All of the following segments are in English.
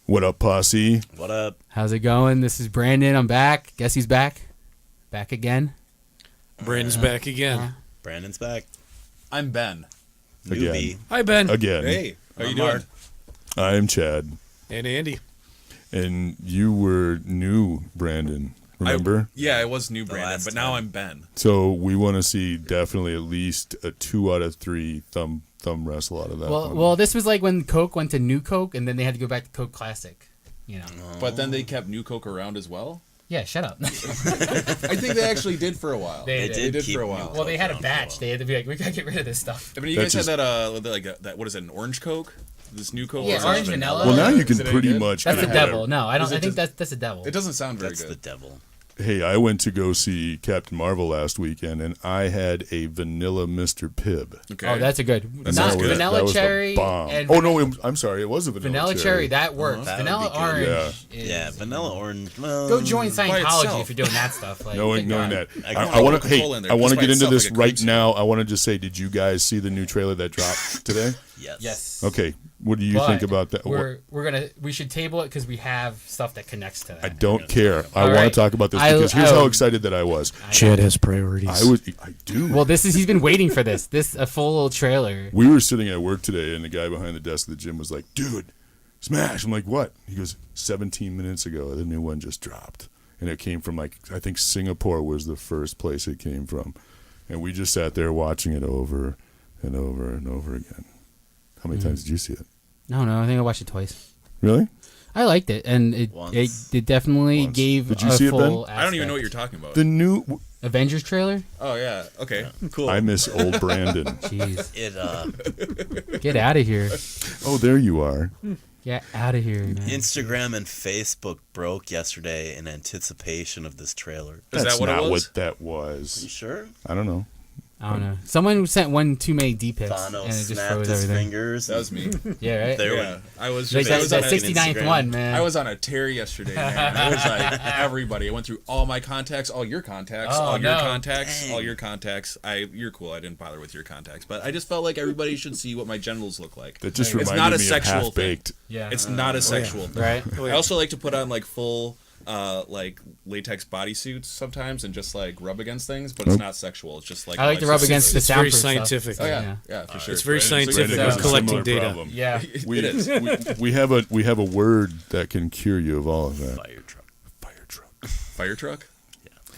What up, Posse? What up? How's it going? This is Brandon. I'm back. Guess who's back? Back again. Brandon's back again. Brandon's back. I'm Ben. Again. Newbie. Hi, Ben. Again. Hey, how you I'm doing? Mark. I'm Chad. And Andy. And you were new, Brandon. Remember? Yeah, I was new Brandon, last but now time. I'm Ben. So we want to see definitely at least a 2 out of 3 thumb wrestle out of that one. Well, this was like when Coke went to New Coke, and then they had to go back to Coke Classic. You know. But then they kept New Coke around as well. Yeah, shut up. I think they actually did for a while. They did for a while. Well, they had a Around batch. for a They had to be like, we gotta get rid of this stuff. I mean, you That's guys had just- that what is it, an orange Coke? This new Coke? Yeah, Or orange is it vanilla. Well, now you can Is it any pretty good? much That's get the whatever. devil. No, I don't. Is it I think just- that's the devil. It doesn't sound very That's good. the devil. Hey, I went to go see Captain Marvel last weekend, and I had a vanilla Mr. Pibb. Okay. Oh, that's a good. And Not that was- vanilla that was the cherry. bomb. And Oh no, I'm sorry, it was a vanilla cherry. That works. That would Vanilla be good. orange. Is, Yeah, vanilla orange. Well, Go join Scientology itself. if you're doing that stuff. Like, Knowing good God. that, I I want to. Hey, Coca-Cola in there I want to just by get into itself, this like a right cream now. I want to just say, did you guys see the new trailer that dropped today? Yes. Yes. Okay, what do you But think about that? we should table it because we have stuff that connects to that. I don't care. I All want right. to talk about this I- because here's I- how excited that I was. Chad has priorities. I do. Well, he's been waiting for this. A full trailer. We were sitting at work today, and the guy behind the desk of the gym was like, "Dude, smash!" I'm like, "What?" He goes, "17 minutes ago, the new one just dropped, and it came from I think Singapore was the first place it came from, and we just sat there watching it over and over and over again." How many times did you see it? No, I think I watched it twice. Really? I liked it, and Once. it definitely Once. gave Did you a see it, full. I don't even know what aspect. you're talking about. The new. Avengers trailer. Oh yeah. Okay. Cool. I miss old Brandon. Jeez, It get out of here! Oh, there you are. Get out of here, man. Instagram and Facebook broke yesterday in anticipation of this trailer. Is That's that what not it was? what that You was. sure? I don't know. I don't know. Someone sent one too many D pics, Thanos and it just snapped froze his everything. fingers. That was me. Yeah, right. There Yeah. I was Like just. that, I was that on a- 69th Instagram. one, man. I was on a tear yesterday, man. I was like everybody. I went through all my contacts, all your contacts, Oh, all your no. contacts, Dang. all your contacts. You're cool. I didn't bother with your contacts, but I just felt like everybody should see what my genitals look like. That just It's reminded not a me of sexual Half Baked. Yeah. It's not a sexual thing. right. I also like to put on like full like latex bodysuits sometimes and just like rub against things, but it's not sexual. It's just like I like to rub against the It's very soundproof stuff. scientific. Oh Yeah. yeah, for sure. It's very Right. scientific. Brandon has a collecting similar data. problem. Yeah. We, It is. we have a word that can cure you of all of that. Fire truck. Fire truck. Fire truck.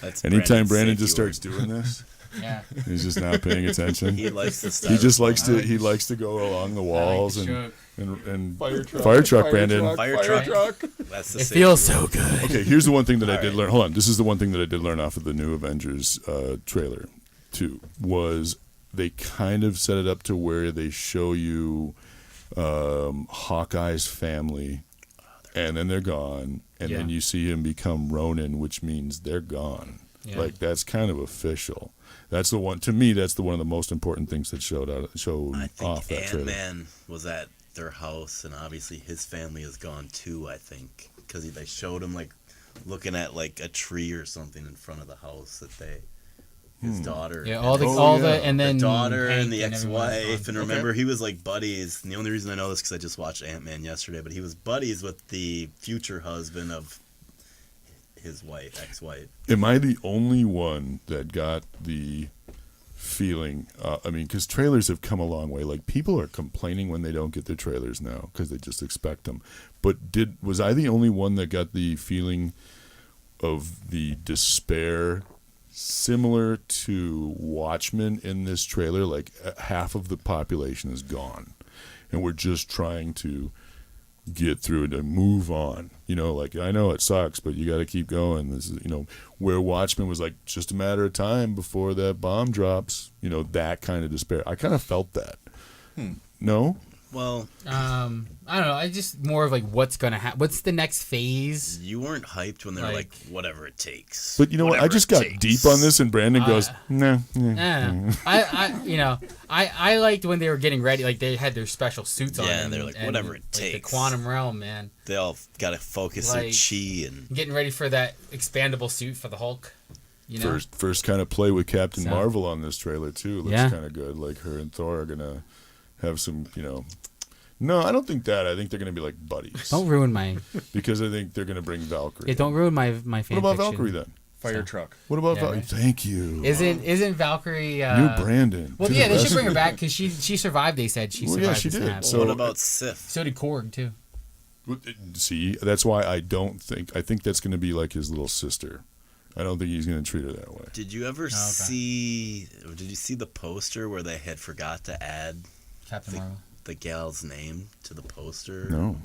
That's Anytime Brandon's Brandon safety just starts word. doing this, Yeah. he's just not paying attention. He likes this stuff. He just likes to go along the walls Sure. and Fire truck. Fire truck, Brandon. Fire truck. That's the It safety feels word. so good. Okay, here's the one thing that I All did right. learn. Hold on, this is the one thing that I did learn off of the new Avengers trailer too. Was they kind of set it up to where they show you Hawkeye's family, and then they're gone, and then Yeah. you see him become Ronin, which means they're gone. Yeah. Like that's kind of official. That's the one to me. That's the one of the most important things that showed I off think that trailer. Ant-Man was at their house, and obviously his family is gone too. I think because they showed him like looking at like a tree or something in front of the house that his daughter, Yeah. and All the Oh, all yeah. the and then the daughter Hank and the everyone's ex-wife, gone. and remember he was like buddies. And the only reason I know this because I just watched Ant-Man yesterday, but he was buddies with the future husband of his ex-wife. Am I the only one that got the feeling? I mean, because trailers have come a long way. Like people are complaining when they don't get their trailers now because they just expect them. But was I the only one that got the feeling of the despair, similar to Watchmen in this trailer? Like half of the population is gone, and we're just trying to get through it and move on. You know, like I know it sucks, but you got to keep going. This is, where Watchmen was like just a matter of time before that bomb drops. That kind of despair. I kind of felt that. No? Well, I don't know. I just more of like what's gonna happen. What's the next phase? you weren't hyped when they were like, Like- whatever it takes. But you know what? I Whatever just it got takes. deep on this, and Brandon goes, "No." I don't know. I liked when they were getting ready. Like they had their special suits on. Yeah, and they're like, and, whatever it like, takes. The quantum realm, man. They all got to focus their Like- chi and Getting ready for that expandable suit for the Hulk. First kind of play with Captain So- Marvel on this trailer too. Looks Yeah. kind of good. Like her and Thor are gonna have some, No, I don't think that. I think they're going to be like buddies. Don't ruin my. Because I think they're going to bring Valkyrie. Yeah, don't ruin my fan. What about fiction. Valkyrie then? Fire truck. What about Yeah, Valkyrie? right. Thank you. Isn't Valkyrie? New Brandon. Well, to yeah, the they should bring her rescue. back because she survived. They said she Well, survived. yeah, she the did. snap. So- what about Sif? So did Korg too. See, that's why I think that's going to be like his little sister. I don't think he's going to treat her that way. Did you ever see? Did you see the poster where they had forgot to add Captain Marvel. the gal's name to the poster? No.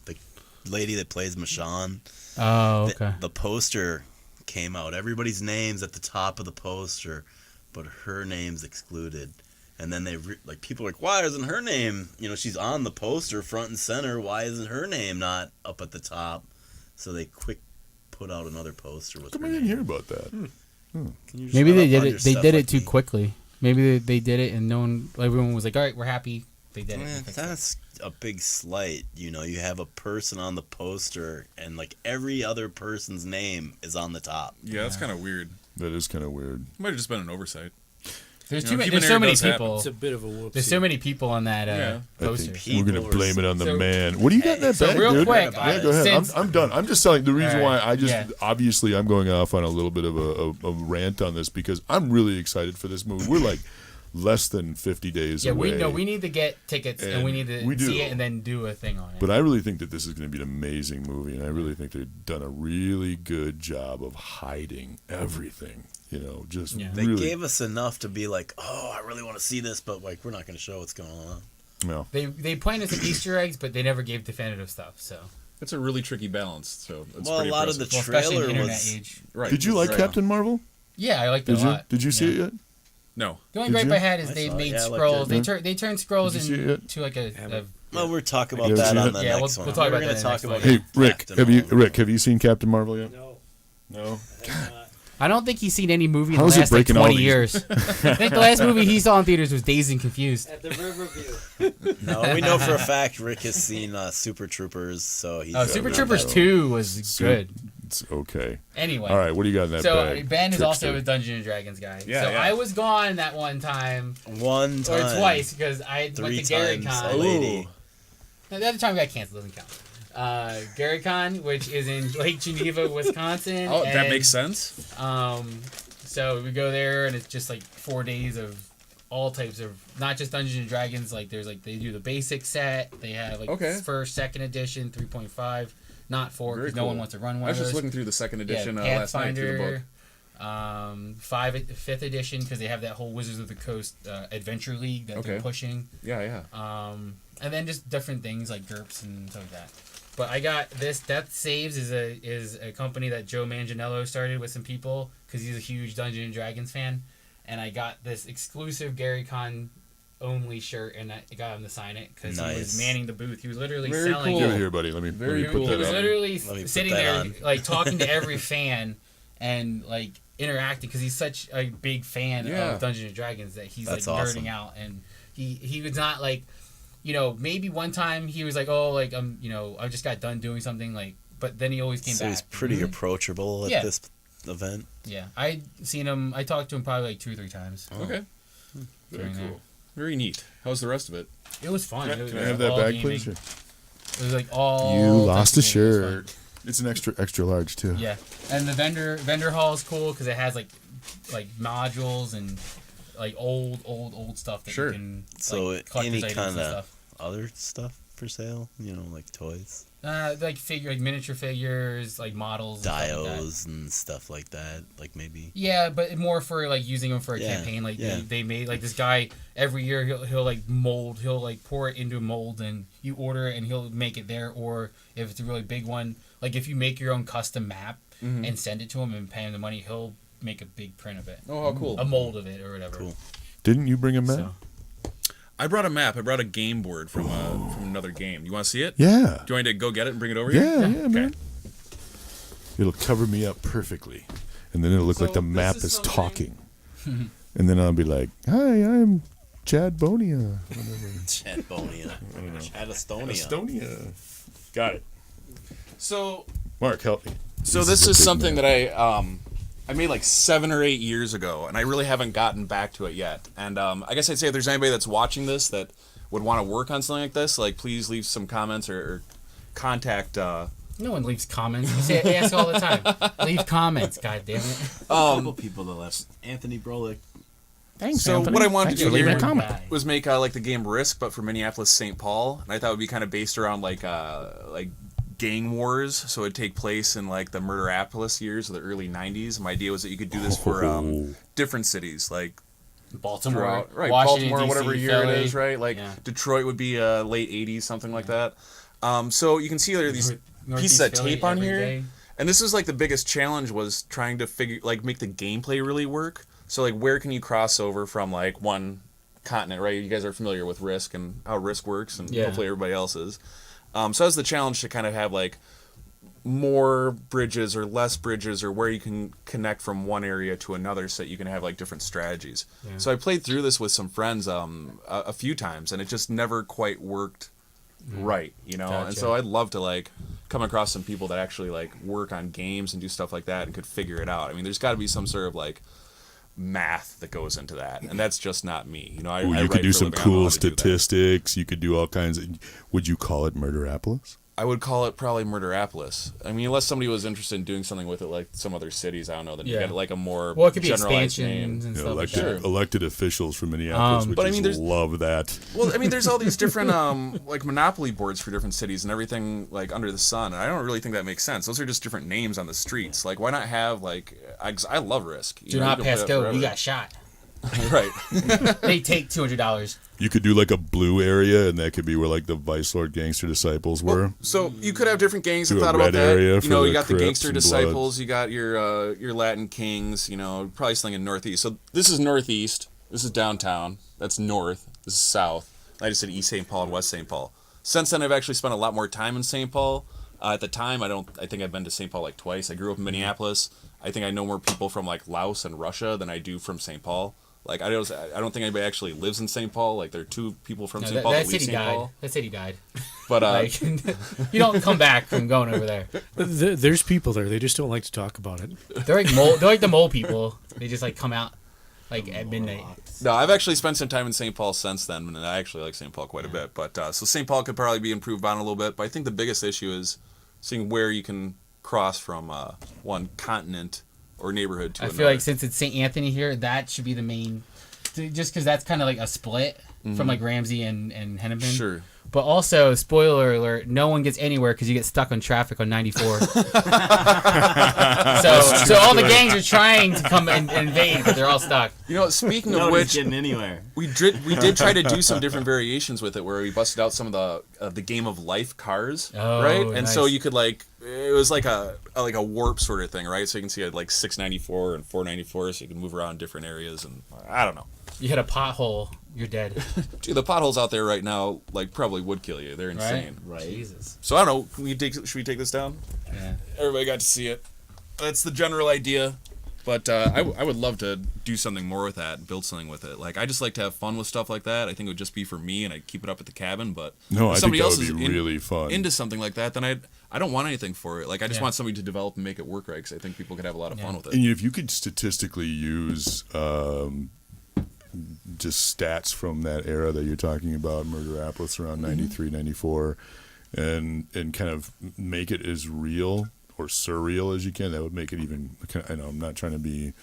The lady that plays Michonne. Oh, okay. The poster came out. Everybody's name's at the top of the poster, but her name's excluded. And then people are like, why isn't her name? She's on the poster front and center. Why isn't her name not up at the top? So they put out another poster with Come her I didn't name. hear about that. Can you just Maybe shut they up did on it. your They stuff did like it too me? quickly. Maybe they did it and everyone was like, all right, we're happy. They did it. Man, They fixed it. that's a big slight. You have a person on the poster, and like every other person's name is on the top. Yeah, that's kind of weird. That is kind of weird. Might have just been an oversight. There's You too know, many. human There's so error many does happen. people. It's a bit of a whoopsie. There's so many people on that Yeah. I poster. think we're going to People blame it on the so- man. What do you got in that So bag, real dude? quick, Yeah, go ahead. since- I'm done. I'm just telling the reason All right, why I just yeah. obviously I'm going off on a little bit of a rant on this because I'm really excited for this movie. We're like less than 50 days Yeah, away. we need to get tickets and we need to we do. see it and then do a thing on it. But I really think that this is going to be an amazing movie, and I really think they've done a really good job of hiding everything. Just Yeah. They really. gave us enough to be like, oh, I really want to see this, but like we're not going to show what's going on. No. They planted some Easter eggs, but they never gave definitive stuff. So It's a really tricky balance. So it's Well, a pretty lot of impressive. the especially in the trailer internet was age. Right. Did you like Right. Captain Marvel? Yeah, I liked it Did a you? lot. Did you see Yeah. it yet? No. The only Did gripe you? I had is I they saw it. made Yeah, I liked scrolls. it. They turned scrolls Did you see it? into like a Well, we'll talk about Yeah, that we'll on see the it. Yeah, next we'll one. talk We're about gonna that talk next about one. Hey, Rick, Captain have you Marvel. seen Captain Marvel yet? No, No. I have not. I don't think he's seen any movie in How's the it last like breaking all 20 these? years. I think the last movie he saw in theaters was Dazed and Confused. At the Riverview. No, we know for a fact Rick has seen Super Troopers, so he's. Oh, Super yeah, Troopers no. 2 was good. It's okay. Anyway. All right, what do you got in that So bag? Ben is also Trickster? a Dungeons and Dragons guy. Yeah, so yeah. I was gone that one time One time. or twice because I went Three to Gary times Con. a lady. No, the other time got canceled, doesn't count. Gary Con, which is in Lake Geneva, Wisconsin. Oh, that and, makes sense. So we go there and it's just like 4 days of all types of not just Dungeons and Dragons. Like there's like they do the basic set. They have like Okay. first, second edition, 3.5, not 4 Very because no one cool. wants to run I one was of just those. looking through the second edition Yeah, last night through the book. Pathfinder, fifth edition because they have that whole Wizards of the Coast Adventure League that they're Okay. pushing. Yeah, yeah. And then just different things like GURPS and stuff like that. But I got this. Death Saves is a company that Joe Manganiello started with some people because he's a huge Dungeons and Dragons fan, and I got this exclusive Gary Con only shirt, and I got him to sign it because he was Nice. manning the booth. He was literally Very selling. cool. Give it here, buddy. Let me Very put cool. He that was up. literally Let me put sitting that there, on. like talking to every fan, and like interacting because he's such a big fan Yeah. of Dungeons and Dragons that he's That's like awesome. nerding out, and he was not like, maybe one time he was like, oh, like I just got done doing something like, but then he always came So back. he's pretty approachable at Yeah. this event. Yeah, I seen him. I talked to him probably like 2 or 3 times. Okay. Very during cool. there. Very neat. How's the rest of it? It was fun. Can It was I have that all bag, gaming. please? It was like all. You lost a types of gaming. It was fun. shirt. It's an extra large too. Yeah, and the vendor hall is cool because it has like modules and like old stuff that Sure. you can So like, collector's any items kind and of stuff. other stuff for sale, like toys, Like miniature figures, like models, and stuff like that. dios, and stuff like that. Like maybe. Yeah, but more for like using them for a Yeah, campaign. Like yeah. they made like this guy every year he'll like mold, he'll like pour it into a mold and you order it and he'll make it there. Or if it's a really big one, like if you make your own custom map and send it to him and pay him the money, he'll make a big print of it, Oh, how cool. a mold of it or whatever. Cool. Didn't you bring a map? So, I brought a map. I brought a game board from another game. You want to see it? Yeah. Do you want me to go get it and bring it over Yeah, here? yeah, man. It'll cover me up perfectly, and then it'll look like So the this map is is something- talking, and then I'll be like, "Hi, I'm Chad Bonia." Chadbonia. Chad Estonia. Got it. So Mark, help me. So This this is a is big something map. that I made like 7 or 8 years ago, and I really haven't gotten back to it yet. And I guess I'd say if there's anybody that's watching this that would want to work on something like this, like please leave some comments or contact. No one leaves comments. You say, ask all the time. Leave comments, god damn it. A couple people that left. Anthony Brolick. Thanks, So Anthony. what I wanted Thanks to for do leaving here a comment. was make like the game Risk, but for Minneapolis, St. Paul, and I thought it would be kind of based around like gang wars. So it'd take place in like the Murderapolis years of the early '90s. My idea was that you could do this for different cities, like Baltimore, throughout, right? Washington, Baltimore, DC, whatever year Philly. it is, right? Like Yeah. Detroit would be late '80s, something like that. So you can see there are these pieces of Philly tape on every here. day. And this is like the biggest challenge was trying to make the gameplay really work. So like where can you cross over from like one continent, right? You guys are familiar with Risk and how Risk works, and Yeah. hopefully everybody else is. So that's the challenge to kind of have like more bridges or less bridges, or where you can connect from one area to another so that you can have like different strategies. Yeah. So I played through this with some friends a few times, and it just never quite worked right, you know? And Gotcha. so I'd love to like come across some people that actually like work on games and do stuff like that and could figure it out. I mean, there's got to be some sort of like math that goes into that, and that's just not me, you know. I Ooh, I you write could do for a some living. I don't know cool how to do that. statistics. You could do all kinds of. Would you call it Murderapolis? I would call it probably Murderapolis. I mean, unless somebody was interested in doing something with it, like some other cities, I don't know. Then you Yeah. get like a more Well, it could be generalized expansions name. and You know, stuff like elected, that. elected officials from Minneapolis would but I just mean, there's- love that. Well, I mean, there's all these different like monopoly boards for different cities and everything like under the sun, and I don't really think that makes sense. Those are just different names on the streets. Like, why not have like I love Risk. You Do know, not you can pass play that go. You forever. got shot. Right. They take $200. You could do like a blue area, and that could be where like the Vice Lord Gangster Disciples were. So you could have different gangs. Do I've a thought about red that. area You for know, the you got the Crips Gangster and Disciples. Bloods. You got your Latin Kings. You know, probably something in Northeast. So this is Northeast. This is downtown. That's North. This is South. I just said East St. Paul and West St. Paul. Since then, I've actually spent a lot more time in St. Paul. At the time, I think I've been to St. Paul like twice. I grew up in Minneapolis. I think I know more people from like Laos and Russia than I do from St. Paul. Like I don't think anybody actually lives in St. Paul. Like there are two people from No, St. Paul that that leave city St. died. Paul. That city died. But Like, you don't come back from going over there. There's people there. They just don't like to talk about it. They're like mole. They're like the mole people. They just like come out like at midnight. No, I've actually spent some time in St. Paul since then, and I actually like St. Paul quite a bit. But so St. Paul could probably be improved on a little bit. But I think the biggest issue is seeing where you can cross from one continent or neighborhood to I another. feel like since it's St. Anthony here, that should be the main. Just because that's kind of like a split from like Ramsey and Hennepin. Sure. But also, spoiler alert, no one gets anywhere because you get stuck on traffic on 94. so all the gangs are trying to come and invade, but they're all stuck. You know, speaking of Nobody's which, getting anywhere. we did try to do some different variations with it, where we busted out some of the Game of Life cars, Oh, right? And so nice. you could like it was like a warp sort of thing, right? So you can see like 694 and 494, so you can move around different areas, and I don't know. You hit a pothole, you're dead. Dude, the potholes out there right now like probably would kill you. They're insane. Right. Jesus. So I don't know. Should we take this down? Yeah. Everybody got to see it. That's the general idea. But I would love to do something more with that, build something with it. Like I just like to have fun with stuff like that. I think it would just be for me, and I'd keep it up at the cabin. But No, if I think somebody that else would is be really fun. into something like that, then I don't want anything for it. Like I just Yeah. want somebody to develop and make it work right, because I think people could have a lot of fun with it. And if you could statistically use just stats from that era that you're talking about, Murderapolis around 93, 94, and kind of make it as real or surreal as you can, that would make it even, I know I'm not trying to be,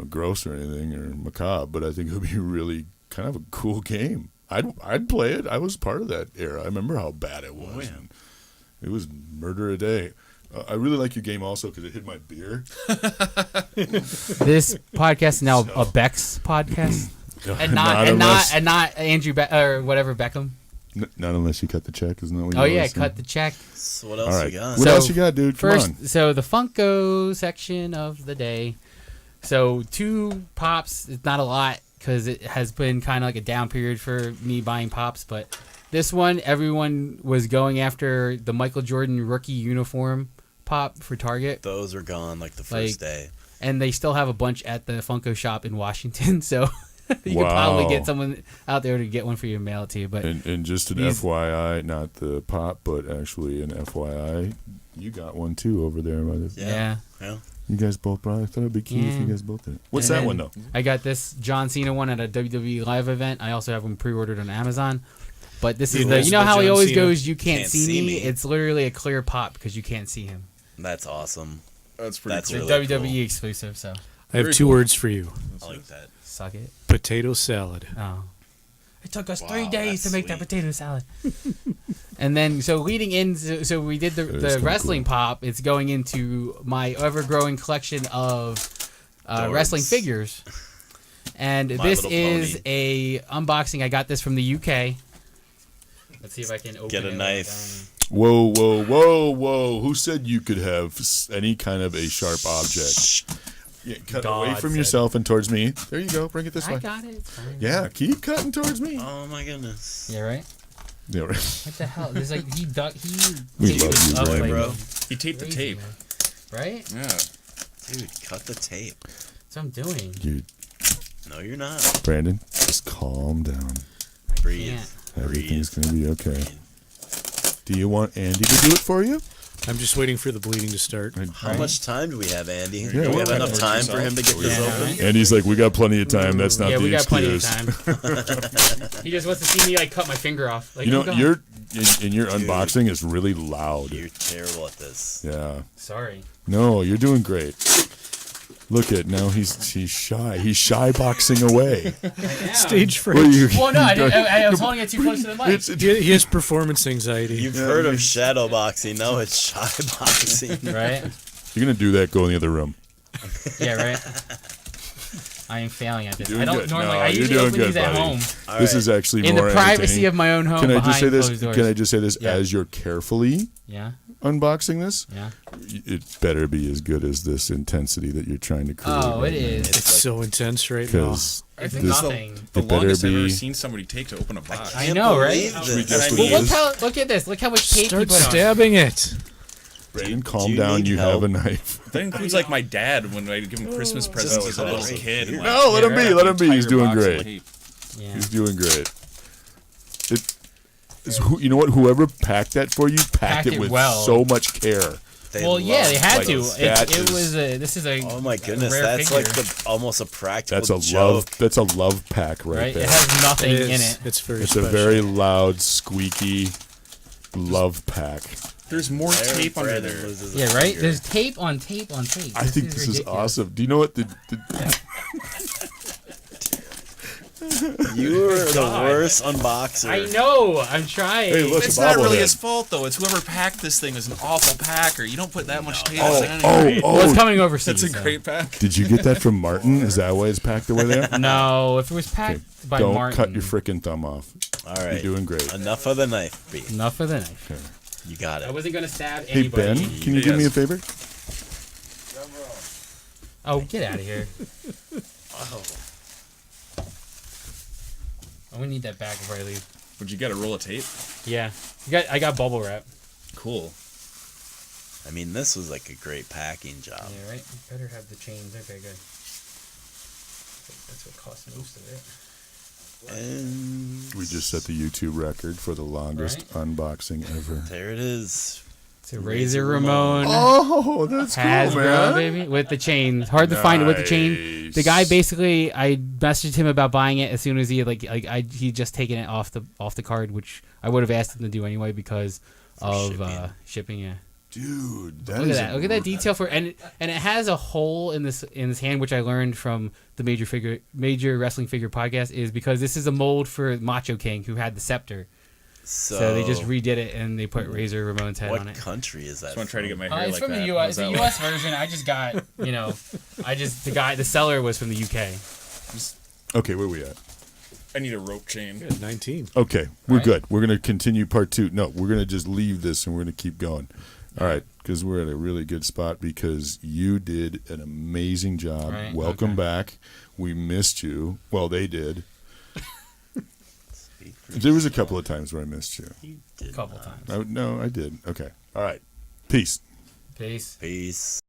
gross or anything or macabre, but I think it would be really kind of a cool game. I'd play it. I was part of that era. I remember how bad it was. Oh, yeah. And it was murder a day. I really like your game also because it hit my beer. This podcast is now a Beck's podcast, and not Andrew or whatever Beckham. Not unless you cut the check, isn't that what you Oh were yeah, saying? cut the check. So what else All right. you got? What So, else you got, dude? Come on. First, so the Funko section of the day. So 2 pops. It's not a lot because it has been kind of like a down period for me buying pops. But this one, everyone was going after the Michael Jordan rookie uniform pop for Target, Those are gone like the first day. and they still have a bunch at the Funko shop in Washington. So you could Wow. probably get someone out there to get one for you and mail it to you. But And just an These- FYI, not the pop, but actually an FYI, you got one too over there. yeah. Yeah. You guys both brought it. I thought it'd be cute if you Yeah. guys both did it. What's And that then one, though? I got this John Cena one at a WWE live event. I also have one pre-ordered on Amazon. But this is The you know how he John always Cena. goes, you can't, Can't see see me? me. It's literally a clear pop because you can't see him. That's awesome. That's pretty That's cool. It's really a WWE cool. exclusive, so I have Very two cool. words for you. I like that. suck it. Potato salad. Oh. It took us Wow, 3 days to that's make that sweet. potato salad. And then, so leading in, so we did That is the kinda wrestling cool. pop. It's going into my ever-growing collection of Dorks. wrestling figures. And My this Little is Pony. a unboxing. I got this from the UK. Let's see if I can open Get a it. knife. Whoa, whoa, whoa, whoa. Who said you could have any kind of a sharp object? Yeah, cut God away from said- yourself and towards me. There you go. Bring it this I way. got it. It's fine. Yeah, keep cutting towards me. Oh my goodness. Yeah, right? Yeah, right. What the hell? There's like, he We taped love it you, up, Brandon. like, Bro. He taped the crazy, tape. man. Right? Yeah. Dude, cut the tape. That's what I'm doing. You, No, you're not. Brandon, just calm down. Breathe. can't. Everything's going to be okay. Do you want Andy to do it for you? I'm just waiting for the bleeding to start. How Right. much time do we have, Andy? Yeah, do we have we're enough kinda time working for him to get this Yeah, open? right? Andy's like, we got plenty of time. That's not Yeah, the we got excuse. plenty of time. He just wants to see me like cut my finger off. Like, You oh, know, God. your unboxing is really loud. You're terrible at this. Yeah. Sorry. No, you're doing great. Look at now he's shy. He's shy boxing away. Stage fright. What are you? Well, no, I was holding it too close to the mic. It's, He has performance anxiety. You've heard of shadow boxing. No, it's shy boxing. Right? you're gonna do that. Go in the other room. Yeah, right. I am failing at this. Doing I don't good. normally. No, I you're usually doing open good, these at buddy. home All This right. is actually in more the privacy entertaining. of my own home. Can I behind just say this? closed doors. Can I just say this? Yeah. As you're carefully Yeah. unboxing this, Yeah. it better be as good as this intensity that you're trying to create. Oh, it is. It's so intense right now. Because I think this, it's Nothing. the it better longest I've ever be- seen somebody take to open a box. I know, right? Believe we this. just I leave mean- Well, this? look at this. Look how much tape Start you put on. stabbing it. Brandon, Do calm you down. need You help? have a knife. That includes like my dad when I give him Christmas presents as a little kid. and, like, No, let him be. Let him be. He's entire doing box of great. tape. Yeah. He's doing great. You know what? Whoever packed that for you packed Packed it it with well. so much care. Well, yeah, they had like, to. that It is- was a. This is a. Oh my goodness, rare that's figure, like almost a practical That's a joke. love. That's a love pack right, right. there. It has nothing It in is. it. It's very It's special. a very loud, squeaky love pack. There's more There, tape under Brandon there. loses a Yeah, right. finger. There's tape on tape on tape. I think this is ridiculous. awesome. Do you know what the You are the God. worst unboxer. I know. I'm trying. Hey, look. It's a not really bobblehead. his fault though. It's whoever packed this thing is an awful packer. You don't put that much tape Oh, on it anyway. oh, Well, it's oh! coming overseas. That's a so. great pack. Did you get that from Martin? Is that why it's packed the way there? No, if it was packed by Don't Martin. cut your frickin' thumb off. All right. You're doing great. Enough of the knife beef. Enough for the knife. You got I it. wasn't gonna stab Hey anybody. Ben, can you do me a Yes. favor? Oh, get out of here. Oh. I'm gonna need that back before I leave. Would you get a roll of tape? Yeah, I got bubble wrap. Cool. I mean, this was like a great packing job. Yeah, right. Better have the chains. Okay, good. That's what costs most of it. And We just set the YouTube record for the longest unboxing ever. there it is. It's a Razor Ramon Oh, that's Hasbro, baby, with the chain. Hard to find it with the chain. The guy basically, I messaged him about buying it as soon as he he just taken it off the card, which I would have asked him to do anyway because of shipping. Yeah. Dude, Look at that! Look at that detail and it has a hole in this hand, which I learned from the Major Wrestling Figure podcast, is because this is a mold for Macho King who had the scepter. So they just redid it and they put Razor Ramon's head What on it. country is that? Just want to try to get my hair It's like from that. the U.S. How's It's the that U.S. version. I just got, the seller was from the U.K. Okay, where we at? look? I need a rope chain. Good, 19. Okay, we're Right. good. We're gonna continue part 2. No, we're gonna just leave this and we're gonna keep going. All right, because we're at a really good spot because you did an amazing job. Right, Welcome okay. back. We missed you. Well, they did. There was a couple of times where I missed you. A couple times. No, I did. Okay. All right. Peace. Peace. Peace.